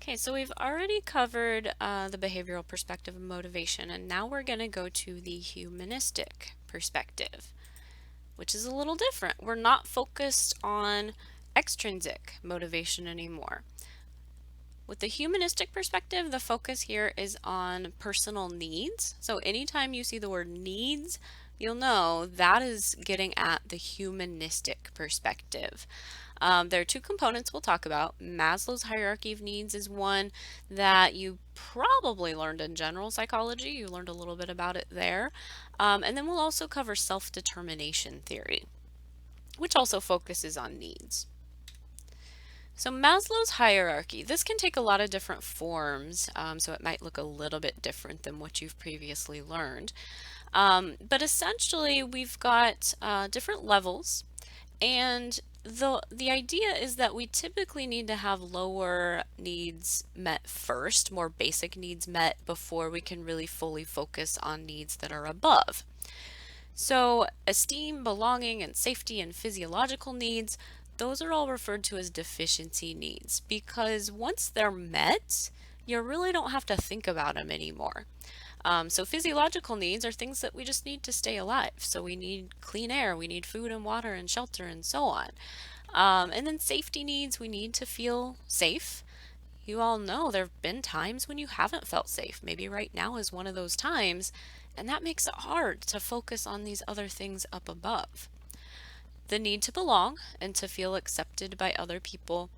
Okay, so we've already covered the behavioral perspective of motivation, and now we're going to go to the humanistic perspective, which is a little different. We're not focused on extrinsic motivation anymore. With the humanistic perspective, the focus here is on personal needs. So anytime you see the word needs, you'll know that is getting at the humanistic perspective. There are two components we'll talk about. Maslow's hierarchy of needs is one that you probably learned in general psychology. You learned a little bit about it there. And then we'll also cover self-determination theory, which also focuses on needs. So Maslow's hierarchy, this can take a lot of different forms, so it might look a little bit different than what you've previously learned. But essentially, we've got different levels, and the idea is that we typically need to have lower needs met first, more basic needs met before we can really fully focus on needs that are above. So esteem, belonging, and safety and physiological needs, those are all referred to as deficiency needs because once they're met, you really don't have to think about them anymore. So physiological needs are things that we just need to stay alive. So we need clean air, we need food and water and shelter and so on. And then safety needs, we need to feel safe. You all know there have been times when you haven't felt safe. Maybe right now is one of those times, and that makes it hard to focus on these other things up above. The need to belong and to feel accepted by other people.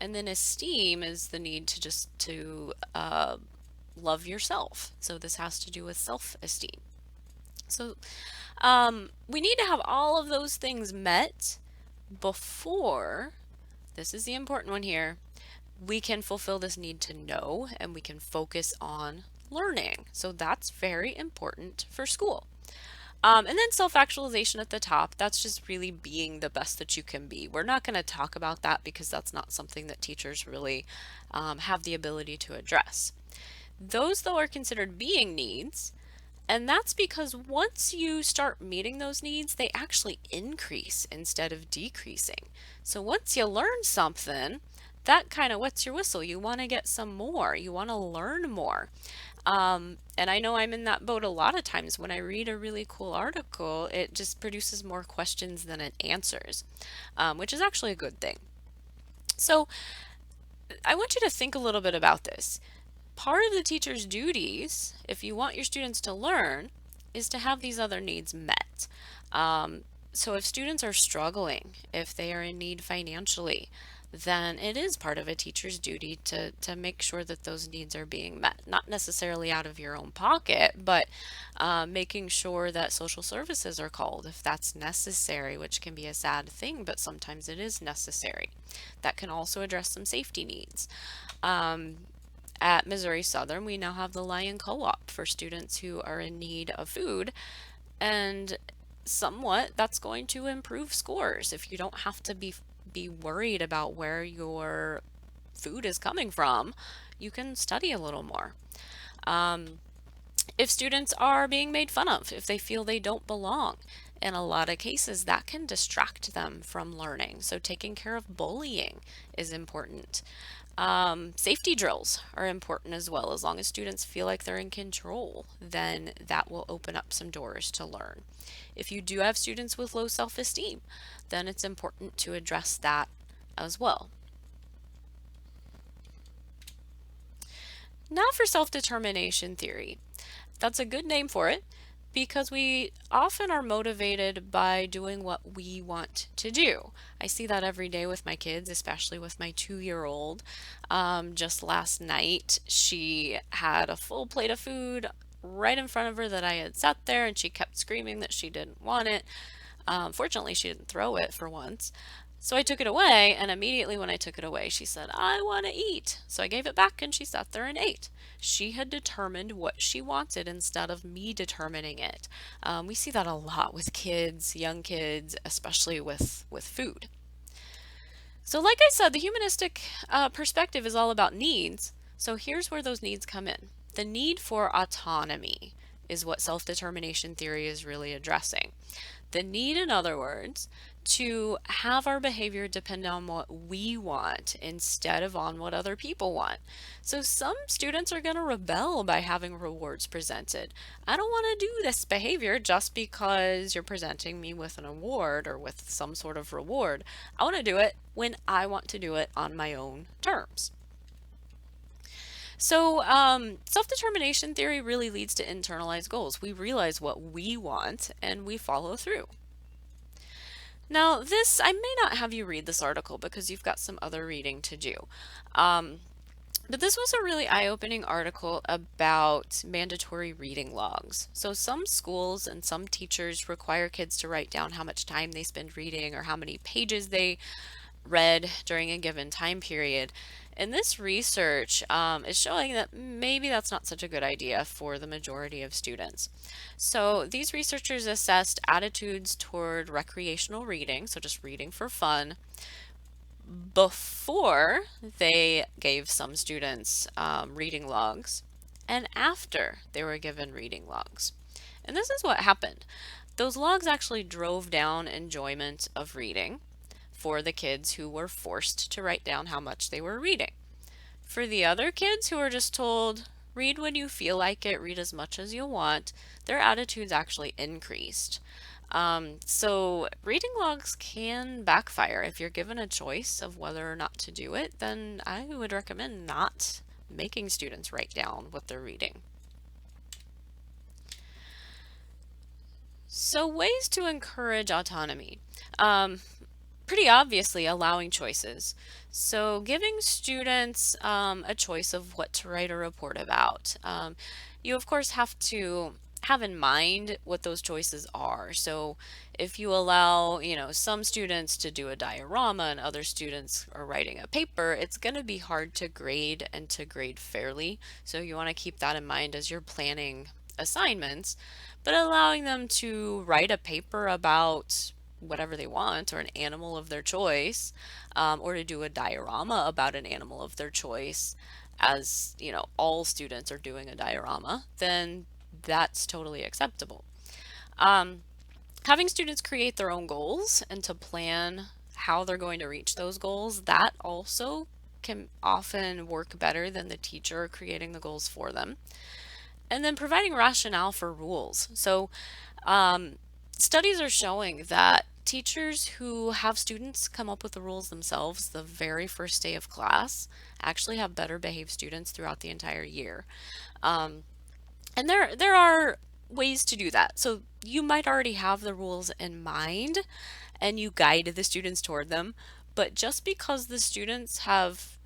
And then esteem is the need to love yourself. So this has to do with self-esteem. So we need to have all of those things met before, this is the important one here, we can fulfill this need to know and we can focus on learning. So that's very important for school. And then self-actualization at the top, that's just really being the best that you can be. We're not going to talk about that because that's not something that teachers really have the ability to address. Those, though, are considered being needs, and that's because once you start meeting those needs, they actually increase instead of decreasing. So once you learn something, that kind of wets your whistle. You want to get some more. You want to learn more. And I know I'm in that boat a lot of times. When I read a really cool article, it just produces more questions than it answers, which is actually a good thing. So I want you to think a little bit about this. Part of the teacher's duties, if you want your students to learn, is to have these other needs met. So if students are struggling, if they are in need financially, then it is part of a teacher's duty to make sure that those needs are being met. Not necessarily out of your own pocket, but making sure that social services are called if that's necessary, which can be a sad thing, but sometimes it is necessary. That can also address some safety needs. At Missouri Southern, we now have the Lion Co-op for students who are in need of food, and somewhat that's going to improve scores if you don't have to be worried about where your food is coming from. You can study a little more. If students are being made fun of, if they feel they don't belong, in a lot of cases that can distract them from learning. So taking care of bullying is important. Safety drills are important as well. As long as students feel like they're in control, then that will open up some doors to learn. If you do have students with low self-esteem, then it's important to address that as well. Now for self-determination theory. That's a good name for it because we often are motivated by doing what we want to do. I see that every day with my kids, especially with my 2-year-old. Just last night, she had a full plate of food right in front of her that I had set there, and she kept screaming that she didn't want it. Fortunately, she didn't throw it for once. So I took it away, and immediately when I took it away, she said, "I want to eat." So I gave it back, and she sat there and ate. She had determined what she wanted instead of me determining it. We see that a lot with kids, young kids, especially with food. So like I said, the humanistic perspective is all about needs. So here's where those needs come in. The need for autonomy is what self-determination theory is really addressing. The need, in other words, to have our behavior depend on what we want instead of on what other people want. So some students are going to rebel by having rewards presented. I don't want to do this behavior just because you're presenting me with an award or with some sort of reward. I want to do it when I want to do it on my own terms. So, self-determination theory really leads to internalized goals. We realize what we want and we follow through. Now, this, I may not have you read this article because you've got some other reading to do. Um, but this was a really eye-opening article about mandatory reading logs. So some schools and some teachers require kids to write down how much time they spend reading or how many pages they read during a given time period. And this research is showing that maybe that's not such a good idea for the majority of students. So these researchers assessed attitudes toward recreational reading, so just reading for fun, before they gave some students reading logs and after they were given reading logs. And this is what happened. Those logs actually drove down enjoyment of reading for the kids who were forced to write down how much they were reading. For the other kids who were just told, read when you feel like it, read as much as you want, their attitudes actually increased. So reading logs can backfire. If you're given a choice of whether or not to do it, then I would recommend not making students write down what they're reading. So ways to encourage autonomy. Pretty obviously allowing choices. So giving students a choice of what to write a report about. You of course have to have in mind what those choices are. So if you allow, some students to do a diorama and other students are writing a paper, it's going to be hard to grade and to grade fairly. So you want to keep that in mind as you're planning assignments, but allowing them to write a paper about whatever they want or an animal of their choice, or to do a diorama about an animal of their choice, as all students are doing a diorama, then that's totally acceptable. Having students create their own goals and to plan how they're going to reach those goals, that also can often work better than the teacher creating the goals for them. And then providing rationale for rules. So studies are showing that teachers who have students come up with the rules themselves the very first day of class actually have better behaved students throughout the entire year. And there are ways to do that. So you might already have the rules in mind and you guide the students toward them, but just because the students have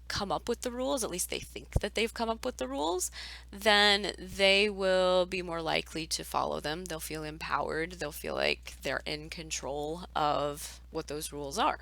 come up with the rules, at least they think that they've come up with the rules, then they will be more likely to follow them. They'll feel empowered. They'll feel like they're in control of what those rules are.